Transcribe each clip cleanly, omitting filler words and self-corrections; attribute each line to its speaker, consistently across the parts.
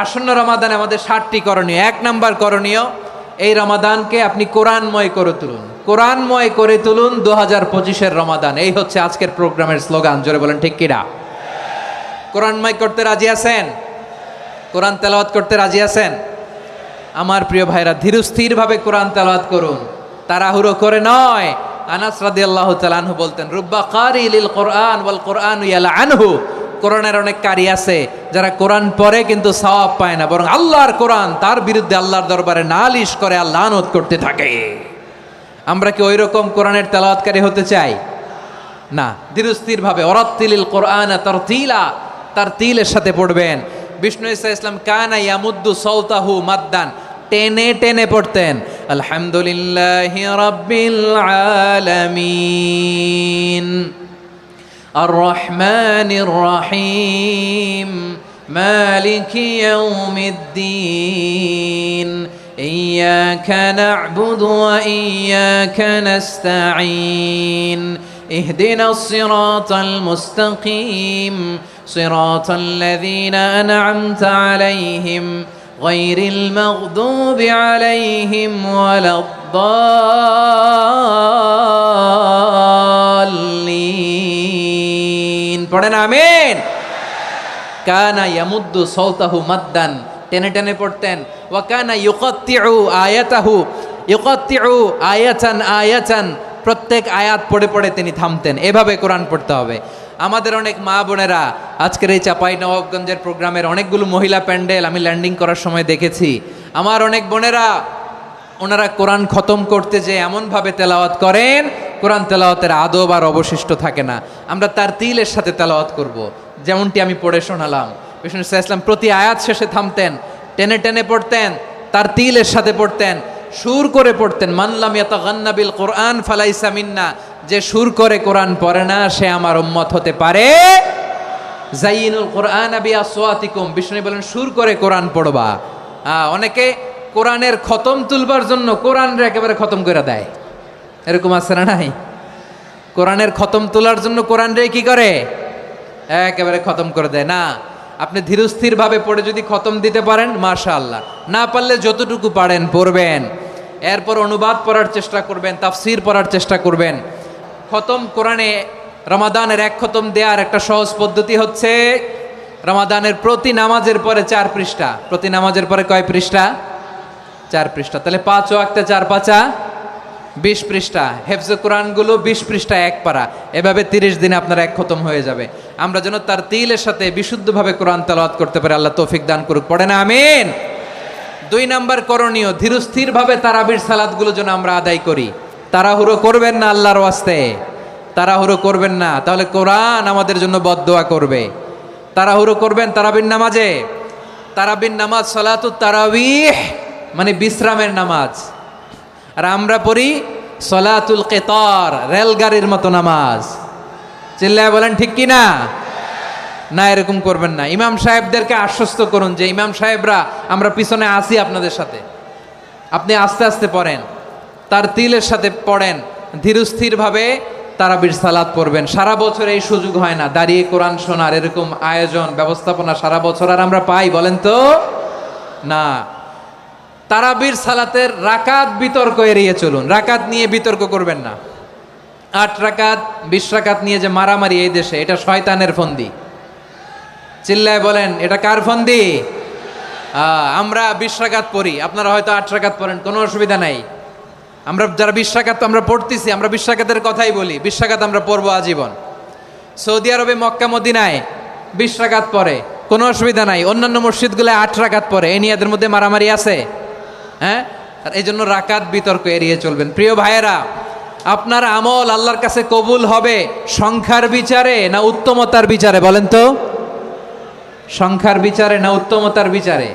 Speaker 1: আসন্ন রমাদানে আমাদের 7টি করণীয়। 1 নাম্বার করণীয়, এই রমাদানকে আপনি কোরআনময় করে তুলুন। কোরআনময় করে তুলুন 2025-এর রমাদান। এই হচ্ছে আজকের প্রোগ্রামের স্লোগান। জোরে বলেন ঠিক কিনা? কোরআনময় করতে রাজি আছেন? কোরআন তেলাওয়াত করতে রাজি আছেন? আমার প্রিয় ভাইরা, ধীরস্থিরভাবে কোরআন তেলাওয়াত করুন, তাড়াহুড়ো করে নয়। আনাস রাদিয়াল্লাহু তাআলা আনহু বলতেন, রুব্বা কারি লিল কোরআন ওয়াল কোরআনু ইয়ালআনহু। কোরআনের অনেক কারি আছে যারা কোরআন পড়ে কিন্তু সওয়াব পায় না, বরং আল্লাহর কোরআন তার বিরুদ্ধে আল্লাহর দরবারে নালিশ করে আর লানত করতে থাকে। আমরা কি ওইরকম কোরআনের তেলাওয়াতকারী হতে চাই? না। ধীরস্থিরভাবে ওয়ারাত্তিলিল কোরআনা তারতিলা, তারতিলের সাথে পড়বেন। বিষ্ণু ঈসা ইসলাম কানা ইয়ামুদ্দু সাওতাহু মাদ্দান, টেনে টেনে পড়তেন। আলহামদুলিল্লাহি রাব্বিল আলামিন আর রহমানির রহিম মালিকি ইয়াউমিদ্দিন ইয়্যাকা না'বুদু ওয়া ইয়্যাকা নাস্তাঈন ইহদিনাস সিরাতাল মুস্তাকিম সিরাতাল লাযীনা আন'আমতা আলাইহিম গায়রিল মাগদুবি আলাইহিম ওয়ালাদ-দাল্লিন। পড়েন আমিন। কানা ইয়ামুদ্দু সাওতাহু মাদ্দান, টেনে টেনে পড়তেন। ওয়া কানা ইউকাত্তিউ আয়াতাহু, ইউকাত্তিউ আয়াতান আয়াতান, প্রত্যেক আয়াত পড়ে পড়ে তিনি থামতেন। এভাবে কোরআন পড়তে হবে। আমাদের অনেক মা বোনেরা আজকের এই চাঁপাইনবাবগঞ্জের প্রোগ্রামের অনেকগুলো মহিলা প্যান্ডেল আমি ল্যান্ডিং করার সময় দেখেছি। আমার অনেক বোনেরা, ওনারা কোরআন খতম করতে যে এমনভাবে তেলাওয়াত করেন, কোরআন তেলাওয়াতের আদব আর অবশিষ্ট থাকে না। আমরা তার তিলের সাথে তেলাওয়াত করব, যেমনটি আমি পড়ে শোনালাম। বিষ্ণু ইসলাম প্রতি আয়াত শেষে থামতেন, টেনে টেনে পড়তেন, তার তিলের সাথে পড়তেন, সুর করে পড়তেন। মানলাম ইয়াতাগান্না বিল কোরআন ফালাইসা মিন্না, যে সুর করে কোরআন পড়ে না সে আমার উম্মত হতে পারে। জাইনুল কোরআন বিআসওয়াতিকুম, বিষ্ণু বলেন সুর করে কোরআন পড়বা। অনেকে কোরআনের খতম তুলবার জন্য কোরআনরে একেবারে খতম করে দেয়, এরকম আছে না নাই? কোরআনের খতম তোলার জন্য কোরআনরে কি করে? একেবারে খতম করে দেয় না। আপনি ধীরস্থিরভাবে পড়ে যদি খতম দিতে পারেন মাশাআল্লাহ, না পারলে যতটুকু পারেন পড়বেন। এরপর অনুবাদ পড়ার চেষ্টা করবেন, তাফসির পড়ার চেষ্টা করবেন। খতম কোরআনে রমাদানের 1 খতম দেওয়ার একটা সহজ পদ্ধতি হচ্ছে, রমাদানের প্রতি নামাজের পরে 4 পৃষ্ঠা। প্রতি নামাজের পরে কয় পৃষ্ঠা? 4 পৃষ্ঠা। তাহলে 5 ওয়াক্তে 4 পাঁচা 20 পৃষ্ঠা। হেফজে কোরআনগুলো 20 পৃষ্ঠা 1 পারা। এভাবে 30 দিনে আপনার 1 খতম হয়ে যাবে। আমরা যেন তার তিলের সাথে বিশুদ্ধভাবে কোরআন তেলাওয়াত করতে পারি, আল্লাহ তৌফিক দান করুক। পড়ে না আমিন। 2 নাম্বার করণীয়, ধীরস্থিরভাবে তারাবির সালাতগুলো যেন আমরা আদায় করি। তাড়াহুড়ো করবেন না আল্লাহর ওয়াস্তে, তাড়াহুড়ো করবেন না, তাহলে কোরআন আমাদের জন্য বদদোয়া করবে। তাড়াহুড়ো করবেন তারাবির নামাজে। তারাবির নামাজ সালাতুত তারাবিহ মানে বিশ্রামের নামাজ। আর আমরা পড়ি সলাতুল কিতার, রেলগাড়ির মতো নামাজ। চিল্লায় বলেন ঠিক কি না? না, এরকম করবেন না। ইমাম সাহেবদেরকে আশ্বস্ত করুন যে ইমাম সাহেবরা আমরা পিছনে আসি আপনাদের সাথে, আপনি আস্তে আস্তে পড়েন, তার তিলের সাথে পড়েন, ধীরস্থিরভাবে তারাবির সালাত পড়বেন। সারা বছর এই সুযোগ হয় না দাঁড়িয়ে কোরআন শোনার, এরকম আয়োজন ব্যবস্থাপনা সারা বছর আর আমরা পাই বলেন তো? না। তারাবির সালাতের রাকাত বিতর্ক এড়িয়ে চলুন। রাকাত নিয়ে বিতর্ক করবেন না। 8 রাকাত 20 রাকাত নিয়ে যে মারামারি এই দেশে, এটা শয়তানের ফন্দি। চিল্লায় বলেন এটা কার ফন্দি? আমরা 20 রাকাত পড়ি, আপনারা হয়তো 8 রাকাত পড়েন, কোনো অসুবিধা নাই। আমরা যারা 20 রাকাত আমরা পড়তেছি, আমরা 20 রাকাতের কথাই বলি। 20 রাকাত আমরা পড়বো আজীবন। সৌদি আরবে মক্কা মদিনায় 20 রাকাত পড়ে, কোনো অসুবিধা নাই। অন্যান্য মসজিদগুলো 8 রাকাত পড়ে, এই নিয়ে এদের মধ্যে মারামারি আছে? হ্যাঁ, আর এই জন্য রাকাত বিতর্ক এড়িয়ে চলবেন। প্রিয় ভাইয়েরা, আপনার আমল আল্লাহর কাছে কবুল হবে সংখ্যার বিচারে না উত্তমতার বিচারে বলেন তো? সংখ্যার বিচারে না উত্তমতার বিচারে?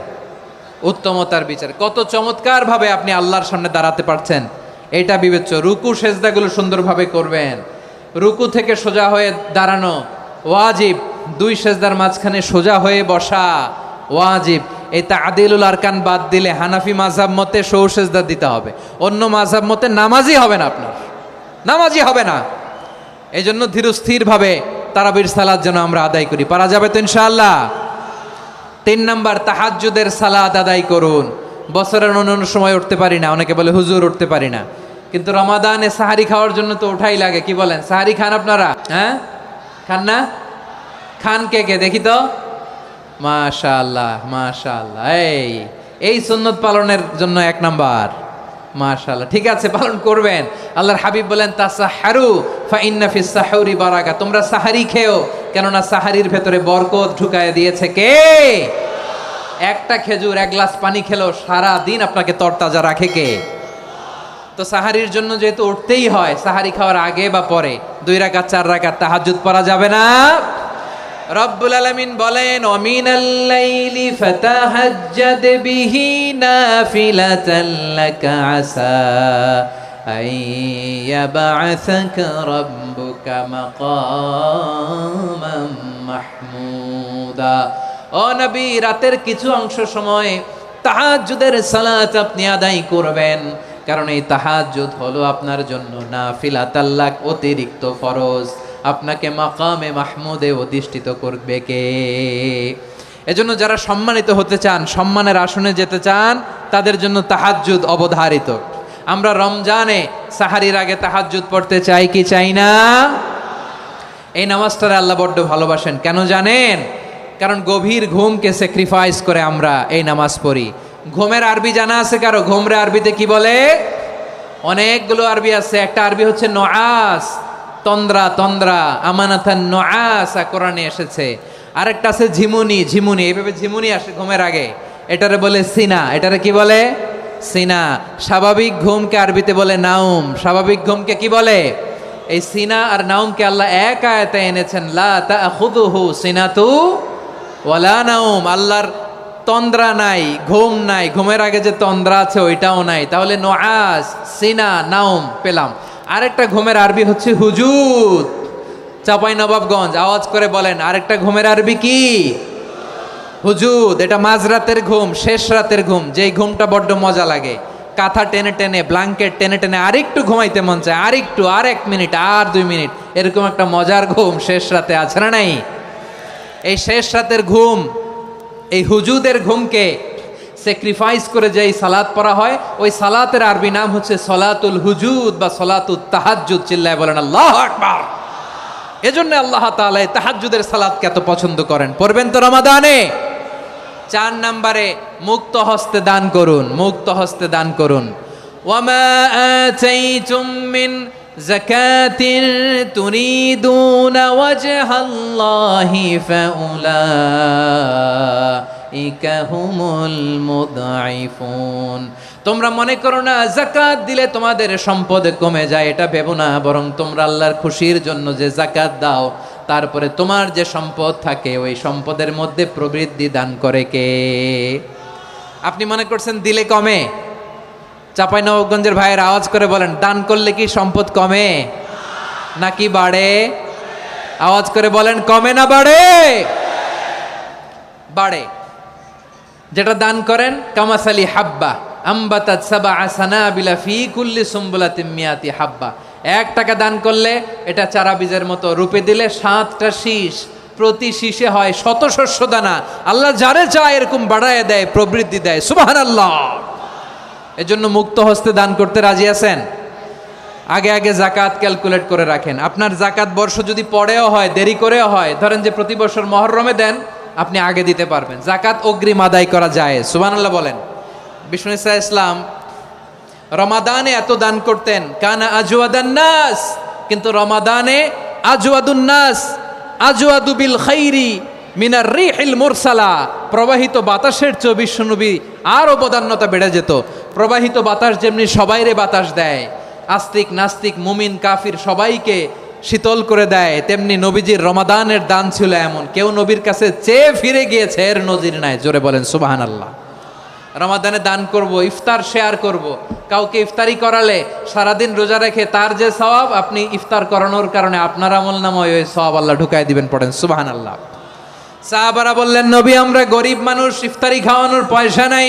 Speaker 1: উত্তমতার বিচারে। কত চমৎকার ভাবে আপনি আল্লাহর সামনে দাঁড়াতে পারছেন এটা বিবেচ্য। রুকু সেজদাগুলো সুন্দরভাবে করবেন। রুকু থেকে সোজা হয়ে দাঁড়ানো ওয়াজিব, 2 সেজদার মাঝখানে সোজা হয়ে বসা ওয়াজিব। এই তা'দিলুল আরকান বাদ দিলে হানাফি মাযহাব মতে সৌ সেজদা দিতে হবে, অন্য মাযহাব মতে নামাজই হবে না, আপনার নামাজই হবে না। এই জন্য ধীরস্থিরভাবে তারাবির সালাত যেন আমরা আদায় করি। পারা যাবে তো ইনশাআল্লাহ? 3 নাম্বার, তাহাজ্জুদের সালাত আদায় করুন। বছরের অন্যান্য সময় উঠতে পারি না, অনেকে বলে হুজুর উঠতে পারি না, কিন্তু রমাদানে সাহারি খাওয়ার জন্য তো ওঠাই লাগে। কি বলেন, সাহারি খান আপনারা? হ্যাঁ, খান না? খান কে কে দেখি তো? মাশাআল্লাহ মাশাআল্লাহ, এই সুন্নত পালনের জন্য 1 নাম্বার। মাশাআল্লাহ, ঠিক আছে, পালন করবেন। আল্লাহর হাবিব বলেন তাসাহহারু ফা ইন্না ফিস সাহুরি বারাকা, তোমরা সাহারি খেও, কেননা সাহারির ভেতরে বরকত ঢুকায় দিয়েছে কে? একটা খেজুর, 1 গ্লাস পানি খেলেও সারা দিন আপনাকে তরতাজা রাখে কে? তো সাহারির জন্য যেহেতু উঠতেই হয়, সাহারি খাওয়ার আগে বা পরে 2 রাকাত 4 রাকাত তাহাজ্জুদ পড়া যাবে না? রব্বুল আলামিন বলেন ওয়ামিনাল লাইলি ফাতাহাজ্জাদ বিহি নাফিলাতান লাকা আসা আইয়াবআসাকা রাব্বুকা মাকামান মাহমুদা। ও নবী, রাতের কিছু অংশ সময় তাহাজ্জুদের সালাত আপনি আদায় করবেন, কারণ এই তাহাজ্জুদ হলো আপনার জন্য নাফিলাতাল লাক, অতিরিক্ত ফরজ। আপনাকে মাকামে মাহমুদে অধিষ্ঠিত করবে কে? এজন্য যারা সম্মানিত হতে চান, সম্মানের আসনে যেতে চান, তাদের জন্য তাহাজ্জুদ অবধারিত। আমরা রমজানে সাহারির আগে তাহাজ্জুদ পড়তে চাই কি চাই না? এই নামাজটারে আল্লাহ বড্ড ভালোবাসেন। কেন জানেন? কারণ গভীর ঘুমকে স্যাক্রিফাইস করে আমরা এই নামাজ পড়ি। ঘুমের আরবি জানা আছে কারো? ঘুমরে আরবিতে কি বলে? অনেকগুলো আরবি আছে। একটা আরবি হচ্ছে নআস, তন্দ্রা, তন্দ্রা, আমানাতান নআসা কোরআনে এসেছে। আরেকটা আছে ঝিমুনি, ঝিমুনি, এইভাবে ঝিমুনি আসে ঘুমের আগে, এটারে বলে সিনা। এটারে কি বলে? সিনা। স্বাভাবিক ঘুমকে আরবিতে বলে নাউম। স্বাভাবিক ঘুমকে কি বলে? এই সিনা আর নাউমকে আল্লাহ এক আয়াতে এনেছেন, লা তাখুযুহু সিনাতু ওয়ালা নাউম। আল্লাহর তন্দ্রা নাই, ঘুম নাই, ঘুমের আগে যে তন্দ্রা আছে ওইটাও নাই। তাহলে নআস, সিনা, নাউম পেলাম। আরেকটা ঘুমের আরবি হচ্ছে হুজুদ। চাঁপাইনবাবগঞ্জ আওয়াজ করে বলেন, আরেকটা ঘুমের আরবি কি? হুজুদ। এটা মাঝরাতের ঘুম, শেষ রাতের ঘুম, যেই ঘুমটা বড্ড মজা লাগে। কাঁথা টেনে টেনে, ব্ল্যাঙ্কেট টেনে টেনে আরেকটু ঘুমাইতে মন চায়, আরেকটু, আর 1 মিনিট, আর 2 মিনিট, এরকম একটা মজার ঘুম শেষ রাতে আছে না নাই? এই শেষ রাতের ঘুম, এই হুজুদের ঘুমকে স্যাক্রিফাইস করে যেই সালাত পড়া হয়, ওই সালাতের আরবি নাম হচ্ছে সলাতুল হুজুদ বা সলাতুত তাহাজ্জুদ। চিল্লায় বলেন আল্লাহু আকবার। এজন্য আল্লাহ তাআলা এই তাহাজ্জুদের সালাতকে এত পছন্দ করেন। পড়বেন তো রমাদানে। 4 নম্বরে মুক্ত হস্তে দান করুন, মুক্ত হস্তে দান করুন। ওয়ামা আতাইতুম মিন যাকাতিন তুরিদুনা ওয়াজহাল্লাহি ফাউলাইকা হুমুল মুদঈফুন। তোমরা মনে করো না যাকাত দিলে তোমাদের সম্পদ কমে যায়, এটা ভেবো না। বরং তোমরা আল্লাহর খুশির জন্য যে যাকাত দাও, তারপরে তোমার যে সম্পদ থাকে ওই সম্পদের মধ্যে প্রবৃদ্ধি দান করে কে? আপনি মনে করছেন দিলে কমে? চাঁপাইনবাবগঞ্জের ভাইয়ের আওয়াজ করে বলেন, দান করলে কি সম্পদ কমে নাকি বাড়ে? আওয়াজ করে বলেন, কমে না বাড়ে? বাড়ে। যেটা দান করেন, কামাসালি হাব্বা আম্বাতাত সাবআ সানাবিলা ফি কুল্লি সুম্বুলাতিন মিয়াতি হাব্বা। 1 টাকা দান করলে এটা চারা বীজের মতো, রূপে দিলে 7টা শীষ, প্রতি শীষে হয় 100 শস্য দানা। আল্লাহ যারে চায় এরকম বাড়ায় দেয়, প্রবৃদ্ধি দেয়। সুবহানাল্লাহ। এজন্য মুক্ত হস্তে দান করতে রাজি আছেন? আগে আগে যাকাত ক্যালকুলেট করে রাখেন। আপনার যাকাত বর্ষ যদি পরেও হয়, দেরি করেও হয়, ধরেন যে প্রতি বছর মুহররমে দেন, আপনি আগে দিতে পারবেন। যাকাত অগ্রিম আদায় করা যায়। সুবহানাল্লাহ বলেন। বিষ্ণু ইসা ইসলাম রমাদানে এত দান করতেন, কানা আজওয়াদান নাস, কিন্তু রমাদানে আজওয়াদুন নাস আজওয়াদু বিল খাইরি মিনার রিহিল মুরসালা। প্রবাহিত বাতাসের চেয়ে বিশ্বনবী আর অবদান্যতা বেড়ে যেত। প্রবাহিত বাতাস যেমনি সবাইরে বাতাস দেয়, আস্তিক নাস্তিক মুমিন কাফির সবাইকে শীতল করে দেয়, তেমনি নবীজির রমাদানের দান ছিল এমন, কেউ নবীর কাছে চেয়ে ফিরে গিয়েছে এর নজির নাই। জোরে বলেন সুবহানাল্লাহ। রমাদানে দান করব, ইফতার শেয়ার করব। কাউকে ইফতারি করালে সারাদিন রোজা রেখে তার যে সওয়াব, আপনি ইফতার করানোর কারণে আপনার আমলনামায় ওই সওয়াব আল্লাহ ঢুকায় দিবেন। পড়েন সুবহানাল্লাহ। সাহাবারা বললেন, নবী আমরা গরিব মানুষ, ইফতারি খাওয়ানোর পয়সা নাই।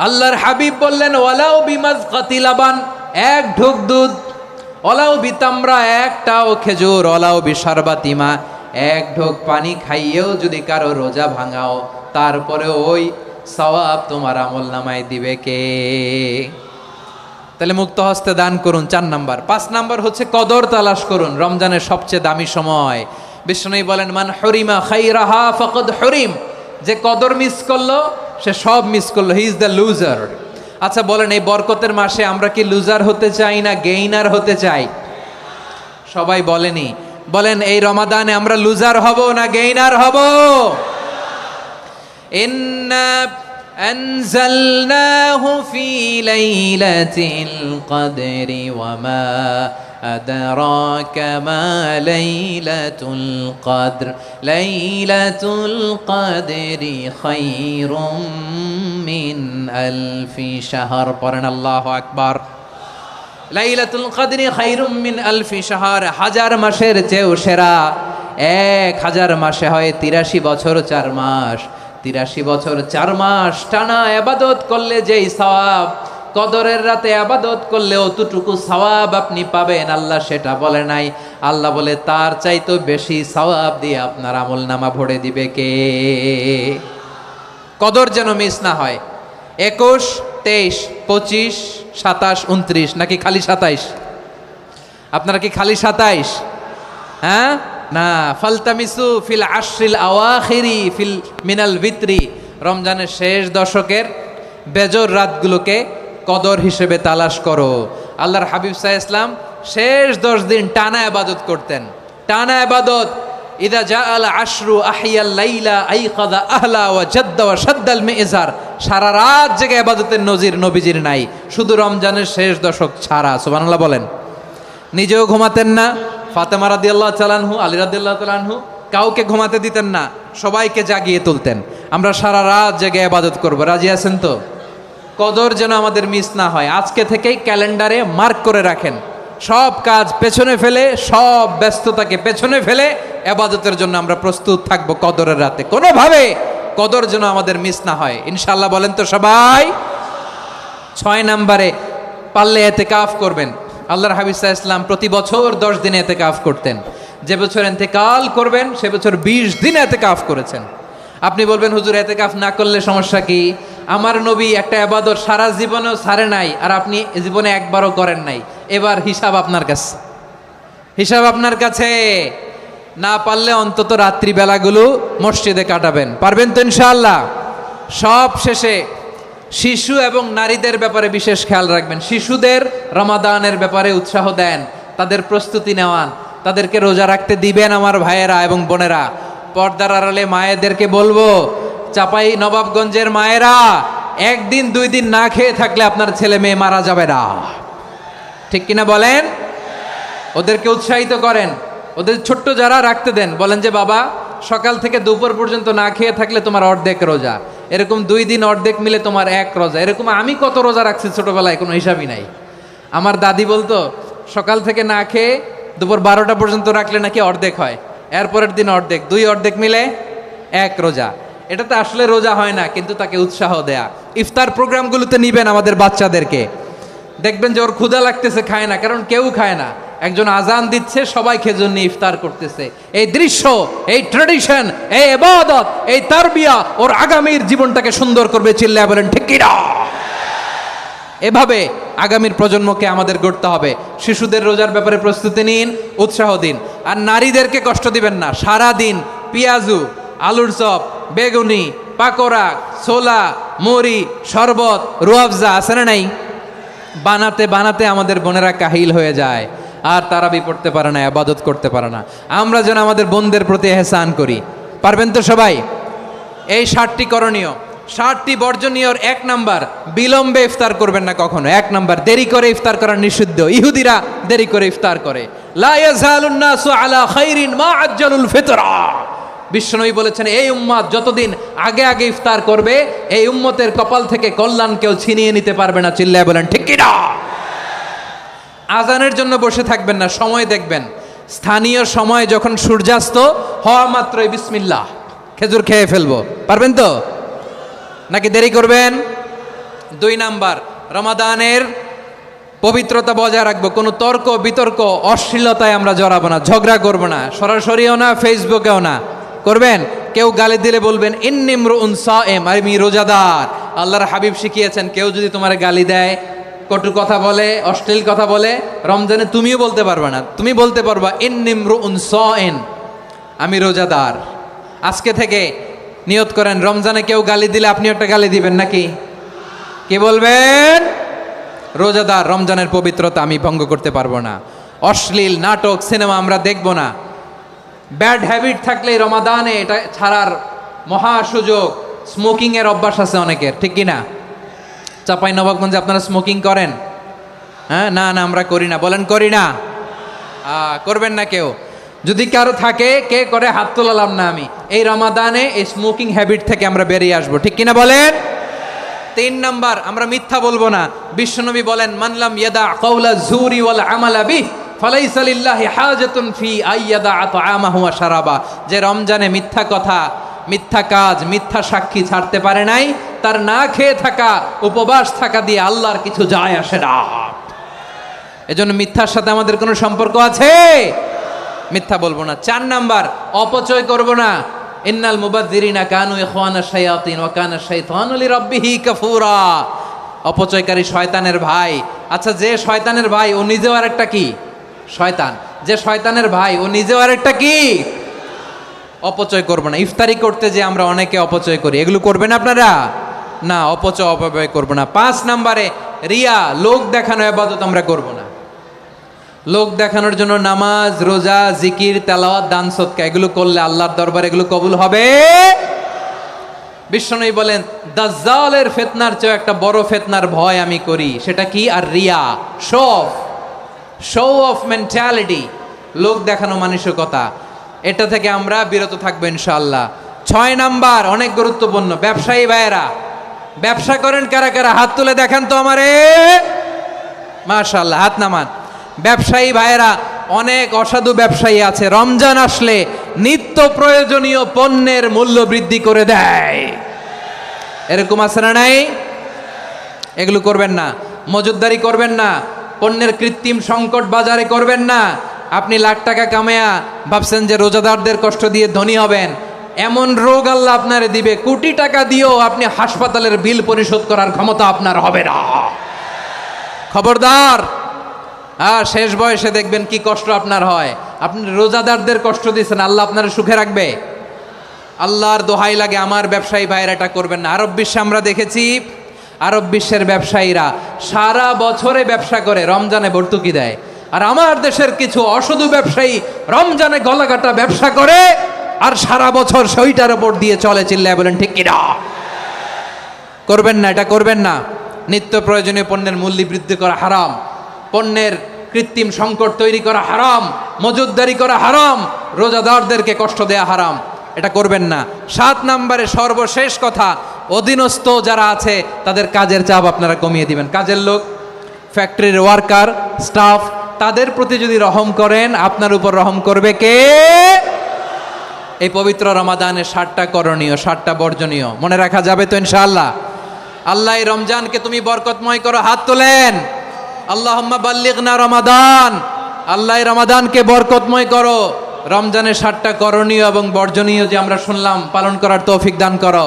Speaker 1: আল্লাহর হাবিব বললেন, ওয়ালাউ বিমাজকাতি লাবান, 1 ঢোক দুধ, ওয়ালাউ বিতামরা, 1টাও খেজুর, ওয়ালাউ বিশারবাতিমা, এক ঢোক পানি খাইয়েও যদি কারো রোজা ভাঙাও, তারপরে ওই সওয়াব তোমার আমল নামায় দিবে কে? তাহলে মুক্ত হস্তে দান করুন 4 নাম্বার। 5 নাম্বার হচ্ছে কদর তালাশ করুন। রমজানের সবচেয়ে দামি সময়। বিষ্ণু বলেন, মান হরিমা খাইরাহা ফাকাদ হরিম, যে কদর মিস করলো সে সব মিস করলো, হি ইজ দ্য লুজার। আচ্ছা বলেন, এই বরকতের মাসে আমরা কি লুজার হতে চাই না গেইনার হতে চাই? সবাই বলেনি, বলেন এই রমাদানে আমরা লুজার হব না গেইনার হব? ইন্না আনজালনাহু ফি লাইলাতিল কদরি ওয়া মা আদরাকা মা লাইলাতুল কদর লাইলাতুল কদরি খায়রুম মিন আলফি শাহর। পড়েন আল্লাহু আকবার। লাইলাতুল কদরি খায়রুম মিন আলফি শাহর, 1000 মাসের চেয়েও সেরা। 1000 মাসে হয় 83 বছর 4 মাস। 83 বছর 4 মাস টানা ইবাদত করলে যেই সওয়াব, কদরের রাতে ইবাদত করলে অতটুকু সওয়াব আপনি পাবেন, আল্লাহ সেটা বলে নাই। আল্লাহ বলে তার চাইতে বেশি সওয়াব দিয়ে আপনার আমলনামা ভরে দিবে কে? কদর যেন মিস না হয়। 21, 23, 25, 27, 29 নাকি খালি 27? আপনারা কি খালি 27? হ্যাঁ না, ফালতামিসু ফিল আশরিল আওয়াখিরি ফিল মিনাল ভিতরি, রমজানের শেষ দশকের বেজর রাতগুলোকে কদর হিসেবে তালাশ করো। আল্লাহর হাবিব সাল্লাল্লাহু আলাইহি ওয়াসাল্লাম শেষ 10 দিন টানা ইবাদত করতেন, টানা ইবাদত। ইদা জাআল আশরু আহিয়াল লাইলা আইকাদা আহলা ওয়া জাদ্দা ওয়া শাদ্দাল মিজার, সারা রাত জেগে ইবাদতের নজির নবীজির নাই, শুধু রমজানের শেষ দশক ছাড়া। সুবহানাল্লাহ বলেন। নিজেও ঘুমাতেন না, ফাতেমা রাদিয়াল্লাহু তাআলা আনহু, আলী রাদিয়াল্লাহু তাআলা আনহু কাউকে ঘুমাতে দিতেন না, সবাইকে জাগিয়ে তুলতেন। আমরা সারা রাত জেগে ইবাদত করব, রাজি আছেন তো? কদর যেন আমাদের মিস না হয়। আজকে থেকেই ক্যালেন্ডারে মার্ক করে রাখেন, সব কাজ পেছনে ফেলে, সব ব্যস্ততাকে পেছনে ফেলে ইবাদতের জন্য আমরা প্রস্তুত থাকব কদরের রাতে। কোনোভাবে কদর যেন আমাদের মিস না হয়, ইনশাআল্লাহ বলেন তো সবাই? 6 নম্বরে পারলে ইতিকাফ করবেন। আল্লাহর হাবিব সাল্লাল্লাহু আলাইহি ওয়াসাল্লাম প্রতি বছর 10 দিন ইতিকাফ করতেন। যে বছর ইন্তেকাল করবেন সে বছর 20 দিন ইতিকাফ করেছেন। আপনি বলবেন, হুজুর ইতিকাফ না করলে সমস্যা কি? আমার নবী একটা ইবাদত সারা জীবনেও ছাড়ে নাই, আর আপনি জীবনে একবারও করেন নাই। এবার হিসাব আপনার কাছে, হিসাব আপনার কাছে। না পারলে অন্তত রাত্রি বেলাগুলো মসজিদে কাটাবেন, পারবেন তো ইনশাআল্লাহ? সব শেষে শিশু এবং নারীদের ব্যাপারে বিশেষ খেয়াল রাখবেন। শিশুদের রমাদানের ব্যাপারে উৎসাহ দেন, তাদের প্রস্তুতি নেওয়ান, তাদেরকে রোজা রাখতে দিবেন। আমার ভাইয়েরা এবং বোনেরা, পর্দার আড়ালে মায়েদেরকে বলবো, চাপাই নবাবগঞ্জের মায়েরা, 1 দিন 2 দিন না খেয়ে থাকলে আপনার ছেলে মেয়ে মারা যাবে না, ঠিক কিনা বলেন? ওদেরকে উৎসাহিত করেন, ওদের ছোট্ট যারা রাখতে দেন, বলেন যে বাবা সকাল থেকে দুপুর পর্যন্ত না খেয়ে থাকলে তোমার অর্ধেক রোজা, এরকম 2 দিন অর্ধেক মিলে তোমার 1 রোজা। এরকম আমি কত রোজা রাখছি ছোটবেলায়, কোনো হিসাবই নাই। আমার দাদি বলতো সকাল থেকে না খেয়ে দুপুর 12টা পর্যন্ত রাখলে নাকি অর্ধেক হয়, এরপরের দিন অর্ধেক, 2 অর্ধেক মিলে 1 রোজা। এটা তো আসলে রোজা হয় না, কিন্তু তাকে উৎসাহ দেয়া। ইফতার প্রোগ্রামগুলোতে নিবেন আমাদের বাচ্চাদেরকে, দেখবেন যে ওর ক্ষুধা লাগতেছে, খায় না, কারণ কেউ খায় না। একজন আজান দিচ্ছে, সবাই খেজুর নিয়ে ইফতার করতেছে। এই দৃশ্য, এই ট্র্যাডিশন, এই ইবাদত, এই তারবিয়া ওর আগামীর জীবনটাকে সুন্দর করবে। চিল্লায় বলেন ঠিক কি না? এভাবে আগামীর প্রজন্মকে আমাদের গড়তে হবে। শিশুদের রোজার ব্যাপারে প্রস্তুতি নিন, উৎসাহ দিন। আর নারীদেরকে কষ্ট দিবেন না। সারা দিন পেঁয়াজু, আলুর চপ, বেগুনি, পাকোড়া, ছোলা, মুড়ি, শরবত, রুয়াবজা আছে না নাই? বানাতে বানাতে আমাদের বোনেরা কাহিল হয়ে যায়, আর তারাবি পড়তে পারে না, ইবাদত করতে পারে না। আমরা যেন আমাদের বোনদের প্রতি ইহসান করি, পারবেন তো সবাই? এই 7টি করণীয়, 7টি বর্জনীয়র 1 নাম্বার, বিলম্বে ইফতার করবেন না কখনো। 1 নাম্বার, দেরি করে ইফতার করা নিষিদ্ধ। ইহুদিরা দেরি করে ইফতার করে। লা ইয়াজালুন নাসু আলা খাইরিন মা আজ্জালুল ফিতরা। বিশ্বনবী বলেছেন, এই উম্মত যতদিন আগে আগে ইফতার করবে, এই উম্মতের কপাল থেকে কল্যাণ কেউ ছিনিয়ে নিতে পারবে না। চিল্লায় বলেন ঠিক কি না? আজানের জন্য বসে থাকবেন না, সময় দেখবেন। স্থানীয় সময় যখন সূর্যাস্ত হওয়া মাত্রই বিসমিল্লাহ, খেজুর খেয়ে ফেলবো, পারবেন তো নাকি দেরি করবেন? 2 নাম্বার, রমাদানের পবিত্রতা বজায় রাখবো, কোনো তর্ক বিতর্ক অশ্লীলতায় আমরা জড়াবো না, ঝগড়া করবো না, সরাসরিও না, ফেসবুকেও না। করবেন কেউ গালি দিলে বলবেন ইন্নিমরুউন সায়েম, আমি রোজাদার। আল্লাহর হাবিব শিখিয়েছেন কেউ যদি তোমার গালি দেয়, কটু কথা বলে, অশ্লীল কথা বলে, রমজানে তুমিও বলতে পারবে না, তুমি বলতে পারবা ইন্নিমরুউন সায়েম, আমি রোজাদার। আজকে থেকে নিয়ত করেন রমজানে কেউ গালি দিলে আপনি একটা গালি দিবেন নাকি? কি বলবেন? রোজাদার, রমজানের পবিত্রতা আমি ভঙ্গ করতে পারবো না। অশ্লীল নাটক সিনেমা আমরা দেখব না। ব্যাড হ্যাবিট থাকলে রমাদানে এটা ছাড়ার মহা সুযোগ। স্মোকিং এর অভ্যাস আছে অনেকের, ঠিক কি না? চাপাই নবাবগঞ্জে আপনারা স্মোকিং করেন? হ্যাঁ, না না আমরা করি না। বলেন করি না? করবেন না কেউ? যদি কারো থাকে, কে করে হাত তোলালাম না আমি। এই রমাদানে এই স্মোকিং হ্যাবিট থেকে আমরা বেরিয়ে আসবো, ঠিক কিনা বলেন? 3 নাম্বার, আমরা মিথ্যা বলবো না। বিশ্বনবী বলেন মানলাম ইয়াদা কাওলা যুরি ওয়াল আমালা বিহি ফালাইসা লিল্লাহি হাজাতুন ফি আইয়াদা তাআমাহু ওয়া শারাবা। যে রমজানে মিথ্যা কথা, মিথ্যা কাজ, মিথ্যা সাক্ষী ছাড়তে পারে নাই, তার না খেয়ে থাকা, উপবাস থাকা দিয়ে আল্লাহর কিছু যায় আসে না। এজন্য মিথ্যার সাথে আমাদের কোনো সম্পর্ক আছে? মিথ্যা বলবো না। 4 নাম্বার, অপচয় করব না। ইন্নাল মুবাযযিরিনা কানু ইখওয়ানাশ শায়াতিন ওয়া কানা শাইতানু লিরাব্বিহি কাফুরা। অপচয়কারী শয়তানের ভাই। আচ্ছা, যে শয়তানের ভাই ও নিজেও আরেকটা কি? শয়তান। যে শয়তানের ভাই ও নিজেও আরেকটা কি? অপচয় করব না। ইফতারি করতে যে আমরা অনেকে অপচয় করি, এগুলো করবেন আপনারা? না, অপব্যয় করব না। 5 নাম্বারে রিয়া, লোক দেখানো ইবাদত আমরা করব না। লোক দেখানোর জন্য নামাজ, রোজা, জিকির, তেলাওয়াত, দান, সদকা এগুলো করলে আল্লাহর দরবারে এগুলো কবুল হবে। বিশ্বনবী বলেন দাজ্জালের ফিতনার চেয়ে একটা বড় ফিতনার ভয় আমি করি, সেটা কি? আর রিয়া, শো অফ মেন্টালিটি, লোক দেখানো মানসিকতা। এটা থেকে আমরা বিরত থাকবো ইনশাআল্লাহ। 6 নাম্বার, অনেক গুরুত্বপূর্ণ। ব্যবসায়ী ভাইয়েরা, ব্যবসা করেন কারা কারা? হাত তুলে দেখান তো আমারে। মাশাআল্লাহ, হাত নামান। ব্যবসায়ী ভাইয়েরা, অনেক অসাধু ব্যবসায়ী আছে, রমজান আসলে নিত্য প্রয়োজনীয় পণ্যের মূল্য বৃদ্ধি করে দেয়। এরকম আছে না নাই? এগুলো করবেন না। মজুদদারি করবেন না। পণ্যের কৃত্রিম সংকট বাজারে করবেন না। আপনি লাখ টাকা কামায়া ভাবছেন যে রোজাদারদের কষ্ট দিয়ে ধনী হবেন, এমন রোগ আল্লাহ আপনারে দিবে, কোটি টাকা দিয়েও আপনি হাসপাতালের বিল পরিশোধ করার ক্ষমতা আপনার হবে না। খবরদার। শেষ বয়সে দেখবেন কি কষ্ট আপনার হয়। আপনি রোজাদারদের কষ্ট দিচ্ছেন, আল্লাহ আপনার সুখে রাখবে? আল্লাহর দোহাই লাগে, আমার ব্যবসায়ী ভাইয়েরা এটা করবেন না। আরব বিশ্বে আমরা দেখেছি, আরব বিশ্বের ব্যবসায়ীরা সারা বছরে ব্যবসা করে, রমজানে ভর্তুকি দেয়। আর আমার দেশের কিছু অসাধু ব্যবসায়ী রমজানে গলাকাটা ব্যবসা করে আর সারা বছর সেইটার উপর দিয়ে চলে। চিল্লায় বলেন ঠিক কিনা? করবেন না, এটা করবেন না। নিত্য প্রয়োজনীয় পণ্যের মূল্য বৃদ্ধি করা হারাম, পণ্যের কৃত্রিম সংকট তৈরি করা হারাম, মজুদদারি করা হারাম, রোজাদারদেরকে কষ্ট দেয়া হারাম, এটা করবেন না। 7 নাম্বারে সর্বশেষ কথা, অধীনস্থ যারা আছে তাদের কাজের চাপ আপনারা কমিয়ে দিবেন। কাজের লোক, ফ্যাক্টরির ওয়ার্কার, স্টাফ, তাদের প্রতি যদি রহম করেন, আপনার উপর রহম করবে কে? এই পবিত্র রমাদানের 7টা করণীয়, 7টা বর্জনীয় মনে রাখা যাবে তো ইনশাআল্লাহ? আল্লাহ এই রমজানকে তুমি বরকতময় করো। হাত তোলেন। আল্লাহুম্মা বাল্লিগনা রমাদান। আল্লাহ এই রমাদানকে বরকতময় করো। রমজানের 7টা করণীয় এবং বর্জনীয় যে আমরা শুনলাম, পালন করার তৌফিক দান করো।